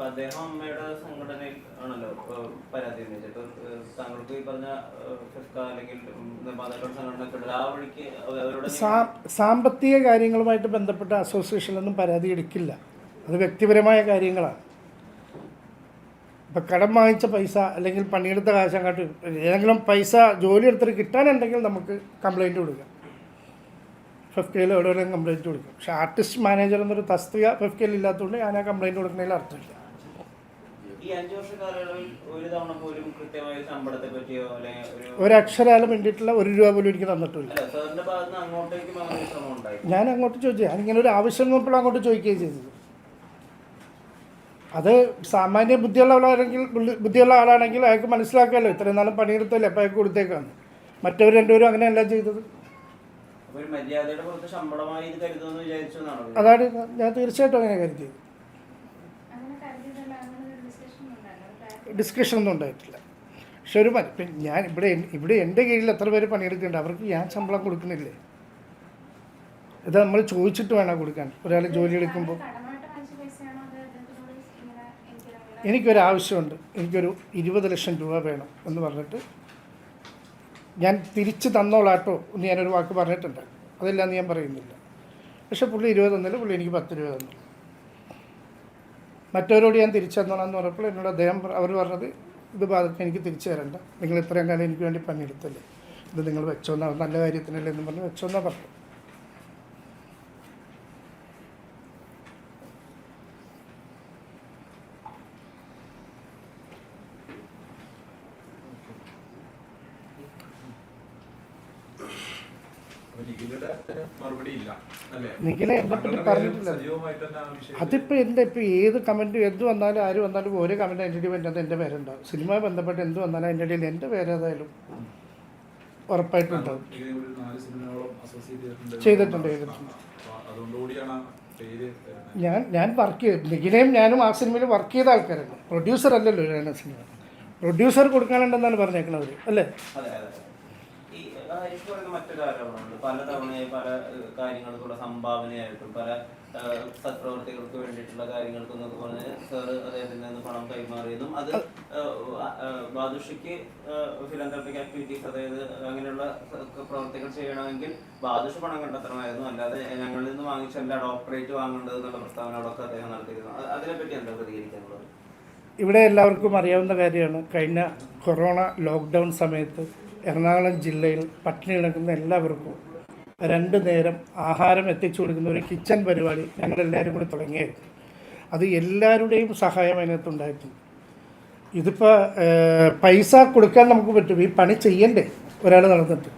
അദ്ദേഹം അമ്മയുടെ സംഘടനയിൽ ആണല്ലോ പരാതി ഉന്നയിച്ചിട്ട് താങ്കൾക്ക് ഈ പറഞ്ഞ അല്ലെങ്കിൽ നിർമ്മാതാക്കളുടെ സംഘടനയൊക്കെ ആ വഴിക്ക് അവരുടെ സാമ്പത്തിക കാര്യങ്ങളുമായിട്ട് ബന്ധപ്പെട്ട അസോസിയേഷനിലൊന്നും പരാതി എടുക്കില്ല. അത് വ്യക്തിപരമായ കാര്യങ്ങളാണ്. ഇപ്പം കടം വാങ്ങിച്ച പൈസ അല്ലെങ്കിൽ പണിയെടുത്ത കാശ് അങ്ങോട്ട് ഏതെങ്കിലും പൈസ ജോലി എടുത്തിട്ട് കിട്ടാനുണ്ടെങ്കിൽ നമുക്ക് കംപ്ലയിൻറ്റ് കൊടുക്കാം. ഫെഫ്കയിൽ എവിടെയെങ്കിലും കംപ്ലയിൻറ്റ് കൊടുക്കും. പക്ഷേ ആർട്ടിസ്റ്റ് മാനേജർ എന്നൊരു തസ്തിക ഫെഫ്കയിൽ ഇല്ലാത്തതുകൊണ്ട് ഞാൻ ആ കംപ്ലയിൻറ്റ് കൊടുക്കുന്നതിൽ അർത്ഥമില്ല. ഈ 5 വർഷ കാലയളവിൽ ഒരു തവണ പോലും കൃത്യമായ ശമ്പളത്തെ പറ്റിയോ ഒരക്ഷരാലും വേണ്ടിയിട്ടുള്ള ₹1 പോലും എനിക്ക് തന്നിട്ടില്ല. ഞാൻ അങ്ങോട്ട് ചോദിച്ചു. ഞാനിങ്ങനെ ഒരു ആവശ്യം നോക്കുമ്പോൾ അങ്ങോട്ട് ചോദിക്കുകയും ചെയ്തത്. അത് സാമാന്യ ബുദ്ധിയുള്ള ആളാണെങ്കിൽ അയാൾക്ക് മനസ്സിലാക്കാമല്ലോ ഇത്രയും നാളും പണിയെടുത്തല്ലേ അപ്പോൾ അയാൾക്ക് കൊടുത്തേക്കാണ്. മറ്റവർ രണ്ടുപേരും അങ്ങനെയല്ല ചെയ്തത്. അതാണ് ഞാൻ തീർച്ചയായിട്ടും അങ്ങനെ കരുതിയത്. ഡിസ്കഷൻ ഒന്നും ഉണ്ടായിട്ടില്ല. പക്ഷെ ഒരു ഞാൻ ഇവിടെ എൻ്റെ കീഴിൽ എത്ര പേര് പണിയെടുക്കുന്നുണ്ട്, അവർക്ക് ഞാൻ ശമ്പളം കൊടുക്കുന്നില്ലേ? ഇത് നമ്മൾ ചോദിച്ചിട്ട് വേണം കൊടുക്കാൻ. ഒരാൾ ജോലി എടുക്കുമ്പോൾ എനിക്കൊരാവശ്യമുണ്ട്, എനിക്കൊരു 20 ലക്ഷം രൂപ വേണം എന്ന് പറഞ്ഞിട്ട് ഞാൻ തിരിച്ച് തന്നോളാട്ടോ എന്ന് ഞാനൊരു വാക്ക് പറഞ്ഞിട്ടുണ്ട്. അതില്ലാന്ന് ഞാൻ പറയുന്നില്ല. പക്ഷേ പുള്ളി 20 തന്നില്ല, പുള്ളി എനിക്ക് 10 രൂപ തന്നു. മറ്റവരോട് ഞാൻ തിരിച്ചു തന്നോളാം എന്ന് പറഞ്ഞപ്പോൾ എന്നോട് അവർ പറഞ്ഞത് ഇത് ബാധക്ക് എനിക്ക് തിരിച്ചു തരണ്ട, നിങ്ങൾ ഇത്രയും കാലം എനിക്ക് വേണ്ടി പണിയെടുത്തല്ലേ, ഇത് നിങ്ങൾ വെച്ചോന്നാ നല്ല കാര്യത്തിനല്ലേ എന്ന് പറഞ്ഞ് വെച്ചോന്നാ പറഞ്ഞു. നിഖില എന്നെ പറ്റി പറഞ്ഞിട്ടില്ല. അതിപ്പോൾ ഇപ്പോൾ ഏത് കമൻറ്റ് എന്ത് വന്നാലും ആര് വന്നാലും ഓരോ കമൻറ്റ് അതിൻ്റെ ഇടയിൽ വരുന്നത് എൻ്റെ പേരുണ്ടാവും. സിനിമ ബന്ധപ്പെട്ട് എന്ത് വന്നാലും അതിൻ്റെ ഇടയിൽ എൻ്റെ പേരേതായാലും ഉറപ്പായിട്ടുണ്ടാവും. ചെയ്തിട്ടുണ്ട്. ഞാൻ വർക്ക് ചെയ്ത് നിഖിലയും ഞാനും ആ സിനിമയിൽ വർക്ക് ചെയ്ത ആൾക്കാരാണ്. പ്രൊഡ്യൂസർ അല്ലല്ലോ ഞാൻ സിനിമ. പ്രൊഡ്യൂസർ കൊടുക്കാനുണ്ടെന്നാണ് പറഞ്ഞേക്കണവർ അല്ലേ? മറ്റൊരു ആരോപണമുണ്ട്. പലതവണയായി പല കാര്യങ്ങൾക്കുള്ള സംഭാവനയായിട്ടും പല സത്പ്രവർത്തികൾക്ക് വേണ്ടിയിട്ടുള്ള കാര്യങ്ങൾക്കെന്നൊക്കെ പറഞ്ഞ് സാറ് അദ്ദേഹത്തിൽ നിന്ന് പണം കൈമാറിയതും അത് ബാദുഷയ്ക്ക് ഫിലന്ത്രപ്പിക് ആക്ടിവിറ്റീസ്, അതായത് അങ്ങനെയുള്ള പ്രവർത്തികൾ ചെയ്യണമെങ്കിൽ ബാദുഷ പണം കണ്ടെത്തണമായിരുന്നു, അല്ലാതെ ഞങ്ങളിൽ നിന്ന് വാങ്ങിച്ചല്ല ഡോക്ടറേറ്റ് വാങ്ങേണ്ടത് എന്നുള്ള പ്രസ്താവനകളൊക്കെ അദ്ദേഹം നടത്തിയിരുന്നു. അതിനെപ്പറ്റി എന്താ പ്രതികരിക്കാനുള്ളത്? ഇവിടെ എല്ലാവർക്കും അറിയാവുന്ന കാര്യമാണ്. കഴിഞ്ഞ കൊറോണ ലോക്ക്ഡൗൺ സമയത്ത് എറണാകുളം ജില്ലയിൽ പട്ടിണി കിടക്കുന്ന എല്ലാവർക്കും 2 നേരം ആഹാരം എത്തിച്ചു കൊടുക്കുന്ന ഒരു കിച്ചൺ പരിപാടി ഞങ്ങളെല്ലാവരും കൂടി തുടങ്ങിയായിരുന്നു. അത് എല്ലാവരുടെയും സഹായം അതിനകത്തുണ്ടായിട്ടുണ്ട്. ഇതിപ്പോൾ പൈസ കൊടുക്കാൻ നമുക്ക് പറ്റും, ഈ പണി ചെയ്യണ്ടേ ഒരാൾ നടന്നിട്ട്.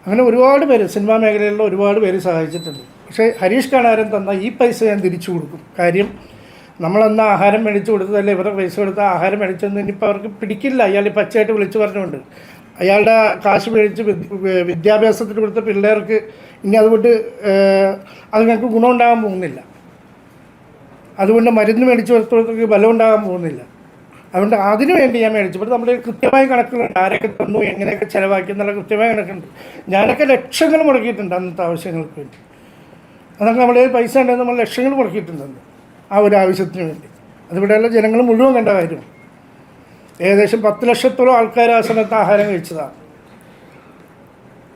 അങ്ങനെ ഒരുപാട് പേര് സിനിമാ മേഖലയിലുള്ള ഒരുപാട് പേര് സഹായിച്ചിട്ടുണ്ട്. പക്ഷേ ഹരീഷ് കണാരൻ തന്ന ഈ പൈസ ഞാൻ തിരിച്ചു കൊടുക്കും. കാര്യം നമ്മളന്ന് ആഹാരം മേടിച്ച് കൊടുത്തതല്ലേ, ഇവരുടെ പൈസ കൊടുത്ത ആഹാരം മേടിച്ചെന്ന് ഇനിയിപ്പോൾ അവർക്ക് പിടിക്കില്ല. അയാൾ പച്ചയായിട്ട് വിളിച്ചു പറഞ്ഞുകൊണ്ട് അയാളുടെ കാശ് മേടിച്ച് വിദ്യാഭ്യാസത്തിന് കൊടുത്ത പിള്ളേർക്ക് ഇനി അതുകൊണ്ട് അത് ഞങ്ങൾക്ക് ഗുണമുണ്ടാകാൻ പോകുന്നില്ല. അതുകൊണ്ട് മരുന്ന് മേടിച്ച് കൊടുത്തവർക്ക് ബലം ഉണ്ടാകാൻ പോകുന്നില്ല. അതുകൊണ്ട് അതിനു വേണ്ടി ഞാൻ മേടിച്ചപ്പോൾ നമ്മുടെ കൃത്യമായ കണക്കുകളുണ്ട്. ആരൊക്കെ തന്നു, എങ്ങനെയൊക്കെ ചിലവാക്കി എന്നുള്ള കൃത്യമായ കണക്കുണ്ട്. ഞാനൊക്കെ ലക്ഷങ്ങൾ മുടക്കിയിട്ടുണ്ട് അന്നത്തെ ആവശ്യങ്ങൾക്ക് വേണ്ടി. അതൊക്കെ നമ്മുടെ പൈസ ഉണ്ടെങ്കിൽ നമ്മൾ ലക്ഷങ്ങൾ മുടക്കിയിട്ടുണ്ടെന്ന് ആ ഒരു ആവശ്യത്തിന് വേണ്ടി. അതിവിടെയുള്ള ജനങ്ങൾ മുഴുവൻ കണ്ട കാര്യമാണ്. ഏകദേശം 10 ലക്ഷത്തോളം ആൾക്കാർ ആ സമയത്ത് ആഹാരം കഴിച്ചതാണ്.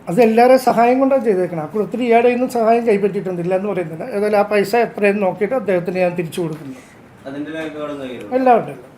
അത് എല്ലാവരും സഹായം കൊണ്ടാണ് ചെയ്തേക്കണം. അപ്പോൾ ഒത്തിരി ഇയാളുടെ ഒന്നും സഹായം കൈപ്പറ്റിയിട്ടുണ്ടില്ല എന്ന് പറയുന്നില്ല. ഏതായാലും ആ പൈസ എത്രയെന്ന് നോക്കിയിട്ട് അദ്ദേഹത്തിന് ഞാൻ തിരിച്ചു കൊടുക്കുന്നു. എല്ലാം ഉണ്ടല്ലോ.